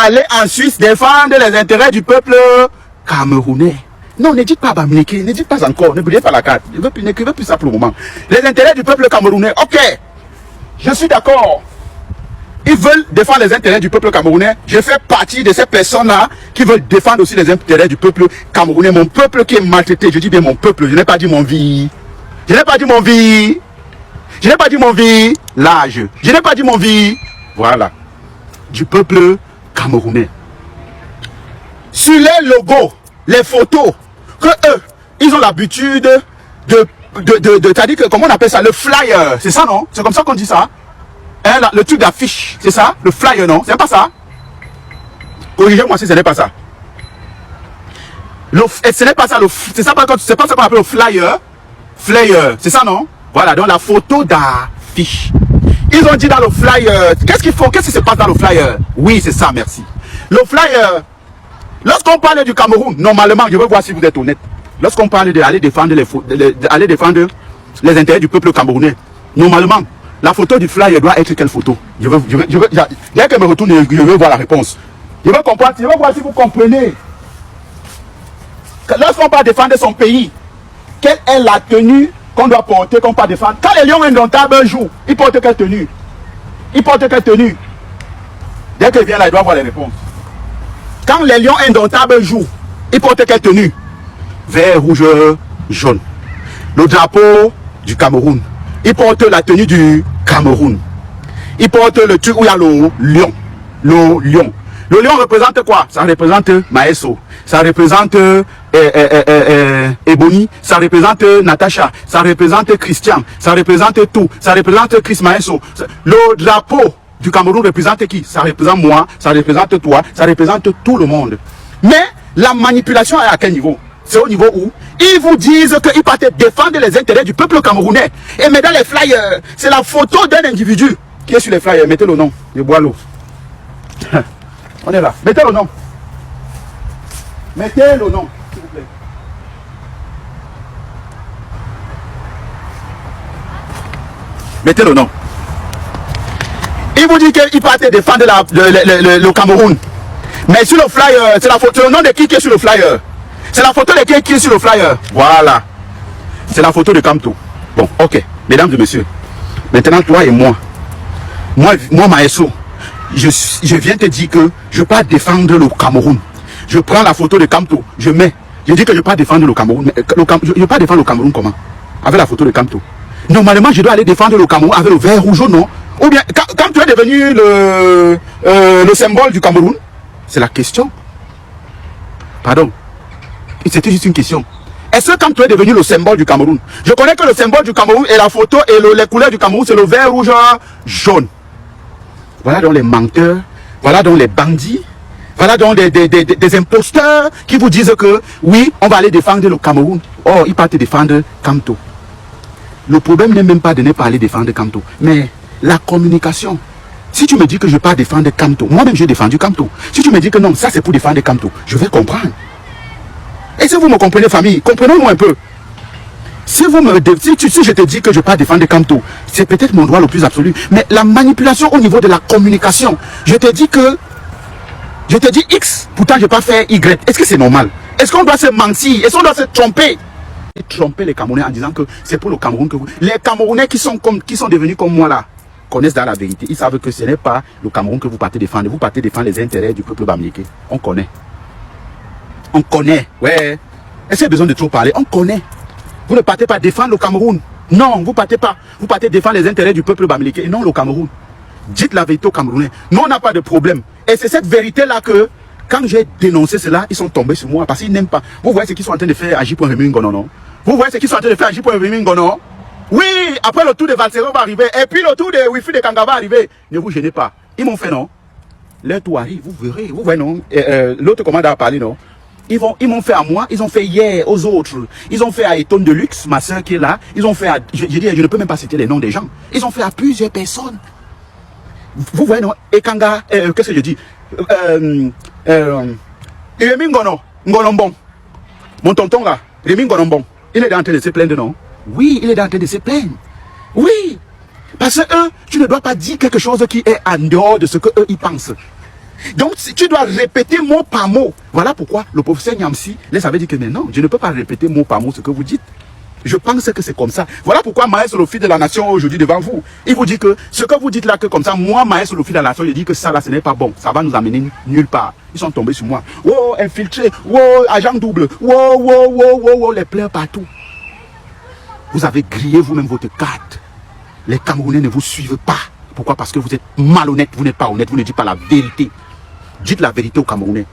aller en Suisse défendre les intérêts du peuple camerounais. Non, ne dites pas Bamileke, ne dites pas encore, ne brûlez pas la carte. N'écrivez plus ça pour le moment. Les intérêts du peuple camerounais, ok, je suis d'accord. Ils veulent défendre les intérêts du peuple camerounais. Je fais partie de ces personnes-là qui veulent défendre aussi les intérêts du peuple camerounais. Mon peuple qui est maltraité, je dis bien mon peuple, je n'ai pas dit mon vie. Je n'ai pas dit mon vie. Je n'ai pas dit mon vie, l'âge. Je n'ai pas dit mon vie, voilà, du peuple camerounais. Sur les logos, les photos, que eux, ils ont l'habitude c'est-à-dire que, comment on appelle ça, le flyer, c'est ça non? C'est comme ça qu'on dit ça? Hein, le truc d'affiche, c'est ça? Le flyer, non? C'est pas ça? Corrigez-moi si ce n'est pas ça. Ce n'est pas ça, c'est pas ça qu'on appelle le flyer. Flyer, c'est ça non? Voilà, donc la photo d'affiche. Ils ont dit dans le flyer, qu'est-ce qu'ils font? Qu'est-ce qui se passe dans le flyer? Oui, c'est ça, merci. Le flyer, lorsqu'on parle du Cameroun, normalement, je veux voir si vous êtes honnête. Lorsqu'on parle d'aller défendre les intérêts du peuple camerounais, normalement, la photo du flyer doit être quelle photo? Dès qu'elle me retourne, je veux voir la réponse. Je veux comprendre, je veux voir si vous comprenez. Lorsqu'on parle défendre son pays, quelle est la tenue qu'on doit porter, qu'on peut défendre? Quand les lions indomptables jouent, ils portent quelle tenue? Ils portent quelle tenue? Dès qu'il vient là, il doit voir les réponses. Quand les lions indomptables jouent, ils portent quelle tenue? Vert, rouge, jaune. Le drapeau du Cameroun. Ils portent la tenue du Cameroun. Ils portent le truc où il y a le lion. Le lion. Le lion représente quoi? Ça représente Maeso. Ça représente Ebony. Ça représente Natacha. Ça représente Christian. Ça représente tout. Ça représente Chris Maeso. Le drapeau du Cameroun représente qui? Ça représente moi. Ça représente toi. Ça représente tout le monde. Mais la manipulation est à quel niveau? C'est au niveau où ils vous disent qu'ils partent défendre les intérêts du peuple camerounais. Et mais dans les flyers, c'est la photo d'un individu qui est sur les flyers. Mettez le nom. Je bois l'eau. On est là. Mettez le nom. Mettez le nom, s'il vous plaît. Mettez le nom. Il vous dit qu'il partait défendre le Cameroun. Mais sur le flyer, c'est la photo, le nom de qui est sur le flyer? C'est la photo de qui est sur le flyer. Voilà. C'est la photo de Kamto. Bon, ok. Mesdames et messieurs. Maintenant, toi et moi. Moi Maeso. Je viens te dire que je ne veux pas défendre le Cameroun. Je prends la photo de Kamto. Je mets. Je dis que je ne veux pas défendre le Cameroun. Mais je ne veux pas défendre le Cameroun comment? Avec la photo de Kamto. Normalement, je dois aller défendre le Cameroun avec le vert, rouge ou non. Ou bien, quand tu es devenu le symbole du Cameroun, c'est la question. Pardon. C'était juste une question. Est-ce que quand tu es devenu le symbole du Cameroun, je connais que le symbole du Cameroun et la photo et les couleurs du Cameroun, c'est le vert, rouge, jaune. Voilà donc les menteurs, voilà donc les bandits, voilà donc des imposteurs qui vous disent que oui, on va aller défendre le Cameroun. Oh, ils partent défendre Kamto. Le problème n'est même pas de ne pas aller défendre Kamto, mais la communication. Si tu me dis que je ne vais pas défendre Kamto, moi-même j'ai défendu Kamto. Si tu me dis que non, ça c'est pour défendre Kamto, je vais comprendre. Et si vous me comprenez, famille, comprenons-nous un peu. Si je te dis que je ne vais pas défendre Kamto, c'est peut-être mon droit le plus absolu. Mais la manipulation au niveau de la communication, je te dis X, pourtant je ne vais pas faire Y. Est-ce que c'est normal? Est-ce qu'on doit se mentir? Est-ce qu'on doit se tromper? Et tromper les Camerounais en disant que c'est pour le Cameroun que vous... Les Camerounais qui sont devenus comme moi là, connaissent dans la vérité. Ils savent que ce n'est pas le Cameroun que vous partez défendre. Vous partez défendre les intérêts du peuple bamileke. On connaît. On connaît, ouais. Est-ce qu'il y a besoin de trop parler? On connaît. Vous ne partez pas défendre le Cameroun. Non, vous partez pas. Vous partez défendre les intérêts du peuple bamileke et non le Cameroun. Dites la vérité aux Camerounais. Nous, on n'a pas de problème. Et c'est cette vérité-là que, quand j'ai dénoncé cela, ils sont tombés sur moi parce qu'ils n'aiment pas. Vous voyez ce qu'ils sont en train de faire à J.Rémy Ngono, non? Vous voyez ce qu'ils sont en train de faire à J.Rémy Ngono? Oui, après le tour de Valsero va arriver. Et puis le tour de Wifi de Kanga va arriver. Ne vous gênez pas. Ils m'ont fait, non? Leur tour arrive, vous verrez. Vous voyez, non? L'autre commandant a parlé, non? Ils m'ont fait à moi, ils ont fait hier aux autres. Ils ont fait à Eton Deluxe, ma soeur qui est là. Ils ont fait à... Je ne peux même pas citer les noms des gens. Ils ont fait à plusieurs personnes. Vous voyez, non? Et Kanga, qu'est-ce que je dis? Rémy Ngonombon. Mon tonton là, Rémy Ngonombon. Il est en train de se plaindre, non? Oui, il est en train de se plaindre. Oui. Parce que eux, tu ne dois pas dire quelque chose qui est en dehors de ce que eux ils pensent. Donc, tu dois répéter mot par mot. Voilà pourquoi le professeur Niamsi les avait dit que mais non, je ne peux pas répéter mot par mot ce que vous dites. Je pense que c'est comme ça. Voilà pourquoi Maël Lofi de la Nation aujourd'hui devant vous, il vous dit que ce que vous dites là, que comme ça, moi, Maël Lofi de la Nation, je dis que ça là, ce n'est pas bon. Ça va nous amener nulle part. Ils sont tombés sur moi. Oh, infiltré. Oh, agent double. Oh, les pleurs partout. Vous avez grillé vous-même votre carte. Les Camerounais ne vous suivent pas. Pourquoi? Parce que vous êtes malhonnête, vous n'êtes pas honnête, vous ne dites pas la vérité. Dites la vérité aux Camerounais.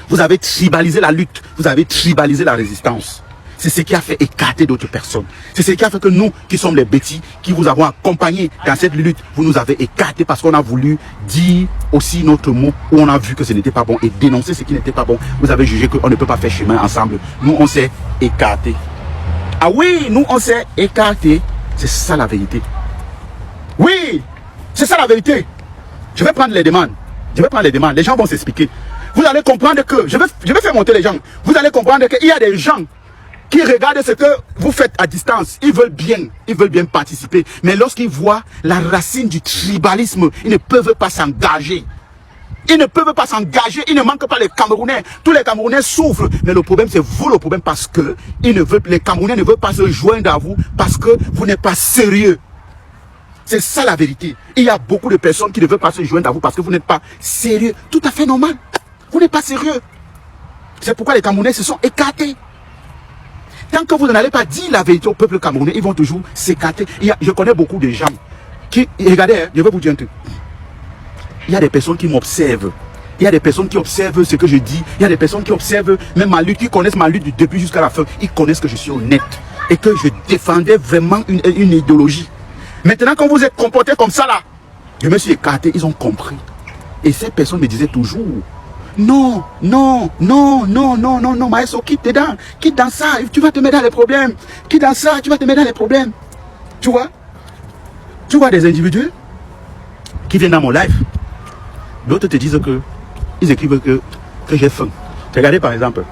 Vous avez tribalisé la lutte, vous avez tribalisé la résistance. C'est ce qui a fait écarter d'autres personnes. C'est ce qui a fait que nous, qui sommes les bêtis, qui vous avons accompagnés dans cette lutte, vous nous avez écartés parce qu'on a voulu dire aussi notre mot où on a vu que ce n'était pas bon et dénoncer ce qui n'était pas bon. Vous avez jugé qu'on ne peut pas faire chemin ensemble. Nous, on s'est écartés. Ah oui, nous, on s'est écartés. C'est ça la vérité. Oui, c'est ça la vérité. Je vais prendre les demandes. Je vais prendre les demandes. Les gens vont s'expliquer. Vous allez comprendre que, je vais faire monter les gens. Vous allez comprendre qu'il y a des gens qui regardent ce que vous faites à distance. Ils veulent bien participer. Mais lorsqu'ils voient la racine du tribalisme, ils ne peuvent pas s'engager. Ils ne peuvent pas s'engager, il ne manque pas les Camerounais. Tous les Camerounais souffrent. Mais le problème, c'est vous le problème parce que les Camerounais ne veulent pas se joindre à vous parce que vous n'êtes pas sérieux. C'est ça la vérité. Il y a beaucoup de personnes qui ne veulent pas se joindre à vous parce que vous n'êtes pas sérieux. Tout à fait normal. Vous n'êtes pas sérieux. C'est pourquoi les Camerounais se sont écartés. Tant que vous n'allez pas dire la vérité au peuple camerounais, ils vont toujours s'écarter. Je connais beaucoup de gens qui, regardez, je vais vous dire un truc. Il y a des personnes qui m'observent. Il y a des personnes qui observent ce que je dis. Il y a des personnes qui observent même ma lutte, qui connaissent ma lutte du début jusqu'à la fin. Ils connaissent que je suis honnête et que je défendais vraiment une idéologie. Maintenant, quand vous êtes comporté comme ça là, je me suis écarté, ils ont compris. Et ces personnes me disaient toujours, non, Maestro, quitte dans ça, tu vas te mettre dans les problèmes. Quitte dans ça, tu vas te mettre dans les problèmes. Tu vois des individus qui viennent dans mon live. D'autres te disent que, ils écrivent que j'ai faim. Regardez par exemple,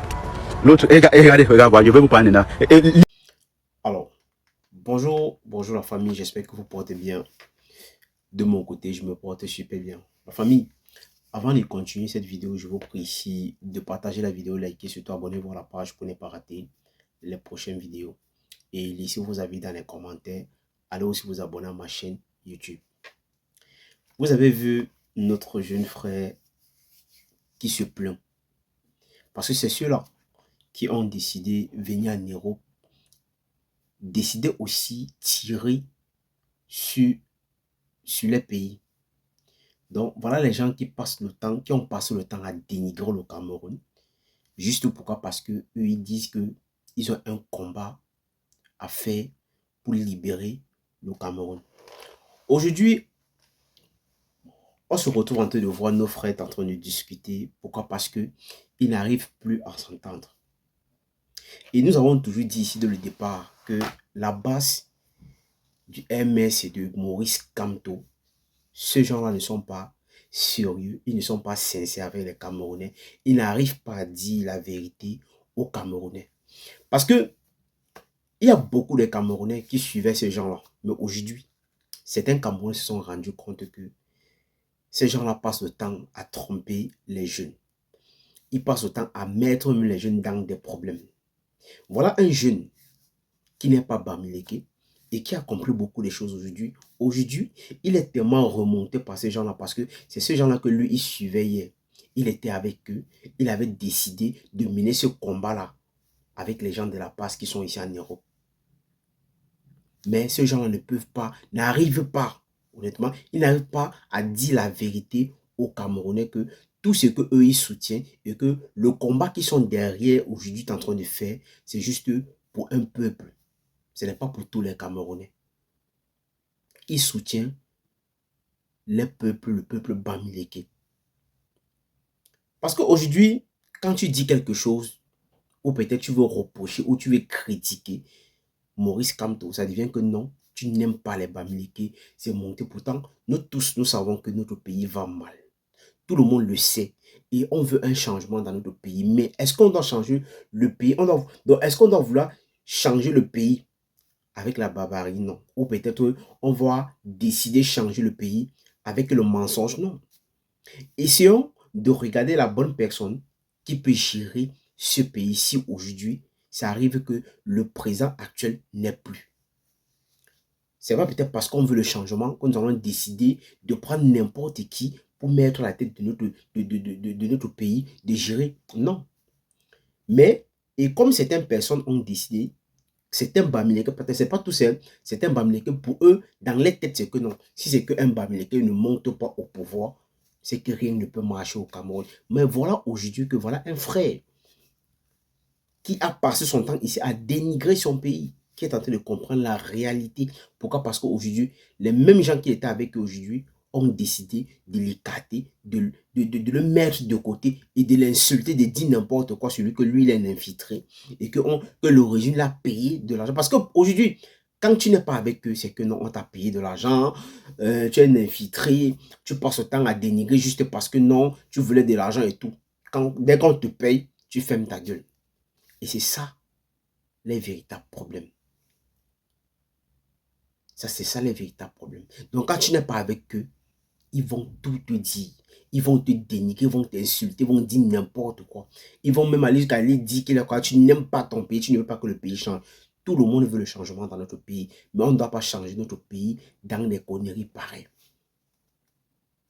l'autre, regardez, je vais vous parler là. Alors, bonjour la famille, j'espère que vous portez bien. De mon côté, je me porte super bien. La famille, avant de continuer cette vidéo, je vous prie ici de partager la vidéo, liker, surtout abonnez-vous à la page pour ne pas rater les prochaines vidéos. Et laissez vos avis dans les commentaires. Allez aussi vous abonner à ma chaîne YouTube. Vous avez vu notre jeune frère qui se plaint. Parce que c'est ceux-là qui ont décidé de venir en Europe, décider aussi tirer sur les pays. Donc, voilà les gens qui passent le temps, qui ont passé le temps à dénigrer le Cameroun. Juste pourquoi? Parce que eux, ils disent qu'ils ont un combat à faire pour libérer le Cameroun. Aujourd'hui, on se retrouve en train de voir nos frères en train de discuter. Pourquoi? Parce qu'ils n'arrivent plus à s'entendre. Et nous avons toujours dit ici dès le départ que la base du MS et de Maurice Kamto, ces gens-là ne sont pas sérieux, ils ne sont pas sincères avec les Camerounais. Ils n'arrivent pas à dire la vérité aux Camerounais. Parce que il y a beaucoup de Camerounais qui suivaient ces gens-là. Mais aujourd'hui, certains Camerounais se sont rendus compte que ces gens-là passent le temps à tromper les jeunes. Ils passent le temps à mettre les jeunes dans des problèmes. Voilà un jeune qui n'est pas Bamileke et qui a compris beaucoup de choses aujourd'hui. Aujourd'hui, il est tellement remonté par ces gens-là parce que c'est ces gens-là que lui, il suivait hier. Il était avec eux. Il avait décidé de mener ce combat-là avec les gens de la passe qui sont ici en Europe. Mais ces gens-là ne peuvent pas, n'arrivent pas, honnêtement, ils n'arrivent pas à dire la vérité aux Camerounais que tout ce qu'eux ils soutiennent et que le combat qu'ils sont derrière aujourd'hui en train de faire, c'est juste pour un peuple. Ce n'est pas pour tous les Camerounais. Ils soutiennent le peuple Bamileke. Parce qu'aujourd'hui, quand tu dis quelque chose, ou peut-être tu veux reprocher, ou tu veux critiquer Maurice Kamto, ça devient que non, tu n'aimes pas les Bamileke, c'est monté. Pourtant, nous tous, nous savons que notre pays va mal. Tout le monde le sait. Et on veut un changement dans notre pays. Mais est-ce qu'on doit changer le pays? Est-ce qu'on doit vouloir changer le pays avec la barbarie? Non. Ou peut-être on va décider de changer le pays avec le mensonge? Non. Essayons de regarder la bonne personne qui peut gérer ce pays si aujourd'hui, ça arrive que le président actuel n'est plus. C'est pas peut-être parce qu'on veut le changement que nous allons décider de prendre n'importe qui pour mettre à la tête de notre pays, de gérer. Non. Mais, et comme certaines personnes ont décidé, certains Bamileke, peut-être c'est pas tout seul, certains Bamileke, pour eux, dans les têtes, c'est que non. Si c'est qu'un Bamileke ne monte pas au pouvoir, c'est que rien ne peut marcher au Cameroun. Mais voilà aujourd'hui que voilà un frère qui a passé son temps ici à dénigrer son pays, qui est en train de comprendre la réalité. Pourquoi? Parce qu'aujourd'hui, les mêmes gens qui étaient avec eux aujourd'hui ont décidé de l'écarter, de le mettre de côté et de l'insulter, de dire n'importe quoi sur lui, que lui, il est infiltré et que le régime l'a payé de l'argent. Parce qu'aujourd'hui, quand tu n'es pas avec eux, c'est que non, on t'a payé de l'argent, tu es un infiltré, tu passes le temps à dénigrer juste parce que non, tu voulais de l'argent et tout. Dès qu'on te paye, tu fermes ta gueule. Et c'est ça, les véritables problèmes. C'est ça les véritables problèmes. Donc, quand tu n'es pas avec eux, ils vont tout te dire. Ils vont te dénigrer, ils vont t'insulter, ils vont dire n'importe quoi. Ils vont même aller jusqu'à dire que tu n'aimes pas ton pays, tu ne veux pas que le pays change. Tout le monde veut le changement dans notre pays. Mais on ne doit pas changer notre pays dans des conneries pareilles.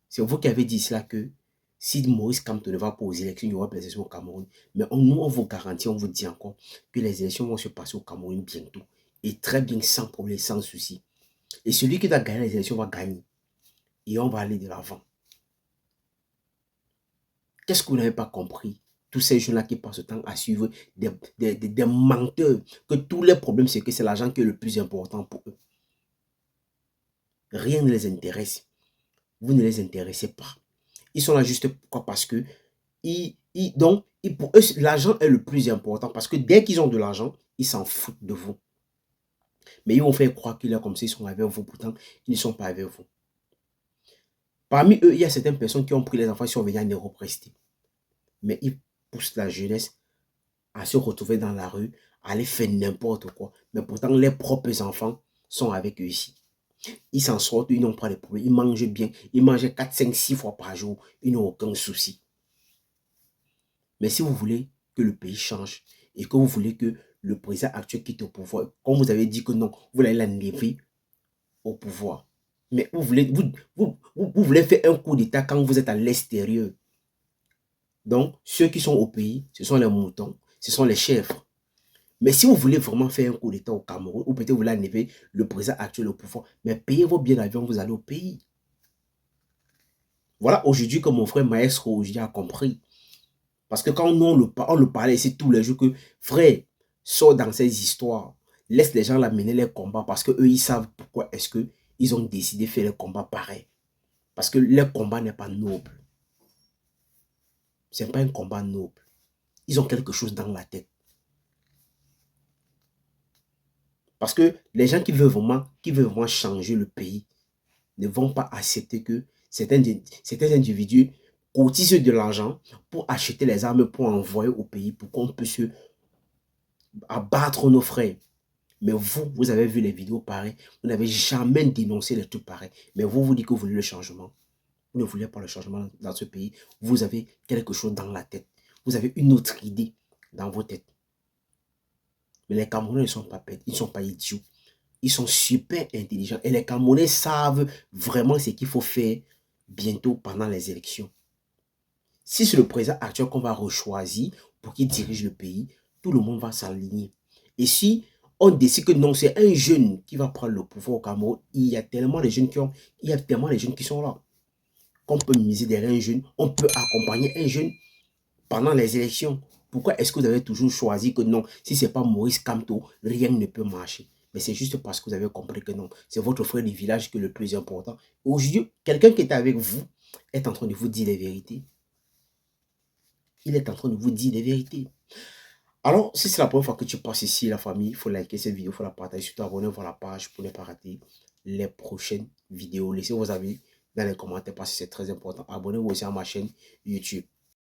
C'est vous qui avez dit cela que si Maurice Kamto ne va pas aux élections, il y aura des élections au Cameroun. Mais nous, on vous garantit, on vous dit encore que les élections vont se passer au Cameroun bientôt. Et très bien, sans problème, sans souci. Et celui qui va gagner les élections va gagner. Et on va aller de l'avant. Qu'est-ce que vous n'avez pas compris? Tous ces gens-là qui passent le temps à suivre des menteurs, que tous les problèmes, c'est que c'est l'argent qui est le plus important pour eux. Rien ne les intéresse. Vous ne les intéressez pas. Ils sont là juste pourquoi? Parce que pour eux, l'argent est le plus important. Parce que dès qu'ils ont de l'argent, ils s'en foutent de vous. Mais ils vont faire croire qu'ils sont comme s'ils sont avec vous. Pourtant, ils ne sont pas avec vous. Parmi eux, il y a certaines personnes qui ont pris les enfants qui sont venus en Europe rester. Mais ils poussent la jeunesse à se retrouver dans la rue, à aller faire n'importe quoi. Mais pourtant, les propres enfants sont avec eux ici. Ils s'en sortent, ils n'ont pas de problème. Ils mangent bien. Ils mangent 4, 5, 6 fois par jour. Ils n'ont aucun souci. Mais si vous voulez que le pays change et que vous voulez que le président actuel quitte au pouvoir, comme vous avez dit que non, vous allez l'enlever au pouvoir. Mais vous voulez faire un coup d'État quand vous êtes à l'extérieur. Donc, ceux qui sont au pays, ce sont les moutons, ce sont les chèvres. Mais si vous voulez vraiment faire un coup d'État au Cameroun, ou peut-être vous voulez enlever le président actuel au pouvoir, mais payez vos billets d'avion, vous allez au pays. Voilà aujourd'hui que mon frère Maestro aujourd'hui a compris. Parce que quand nous, on le parlait ici tous les jours que, frère, sors dans ces histoires, laisse les gens là mener les combats parce qu'eux, ils savent pourquoi est-ce qu'ils ont décidé de faire les combats pareils. Parce que le combat n'est pas noble. Ce n'est pas un combat noble. Ils ont quelque chose dans la tête. Parce que les gens qui veulent vraiment changer le pays ne vont pas accepter que certains individus cotisent de l'argent pour acheter les armes pour envoyer au pays pour qu'on puisse abattre nos frères. Mais vous avez vu les vidéos pareilles. Vous n'avez jamais dénoncé les trucs pareils. Mais vous dites que vous voulez le changement. Vous ne voulez pas le changement dans ce pays. Vous avez quelque chose dans la tête. Vous avez une autre idée dans vos têtes. Mais les Camerounais ne sont pas bêtes. Ils ne sont pas idiots. Ils sont super intelligents. Et les Camerounais savent vraiment ce qu'il faut faire bientôt pendant les élections. Si c'est le président actuel qu'on va rechoisir pour qu'il dirige le pays, tout le monde va s'aligner. Et si on décide que non, c'est un jeune qui va prendre le pouvoir au Cameroun, il y a tellement de jeunes qui sont là. Qu'on peut miser derrière un jeune, on peut accompagner un jeune pendant les élections. Pourquoi est-ce que vous avez toujours choisi que non, si ce n'est pas Maurice Kamto, rien ne peut marcher? Mais c'est juste parce que vous avez compris que non, c'est votre frère du village qui est le plus important. Aujourd'hui, quelqu'un qui était avec vous est en train de vous dire les vérités. Il est en train de vous dire les vérités. Alors, si c'est la première fois que tu passes ici, la famille, il faut liker cette vidéo, il faut la partager, surtout abonnez-vous à la page pour ne pas rater les prochaines vidéos. Laissez vos avis dans les commentaires parce que c'est très important. Abonnez-vous aussi à ma chaîne YouTube.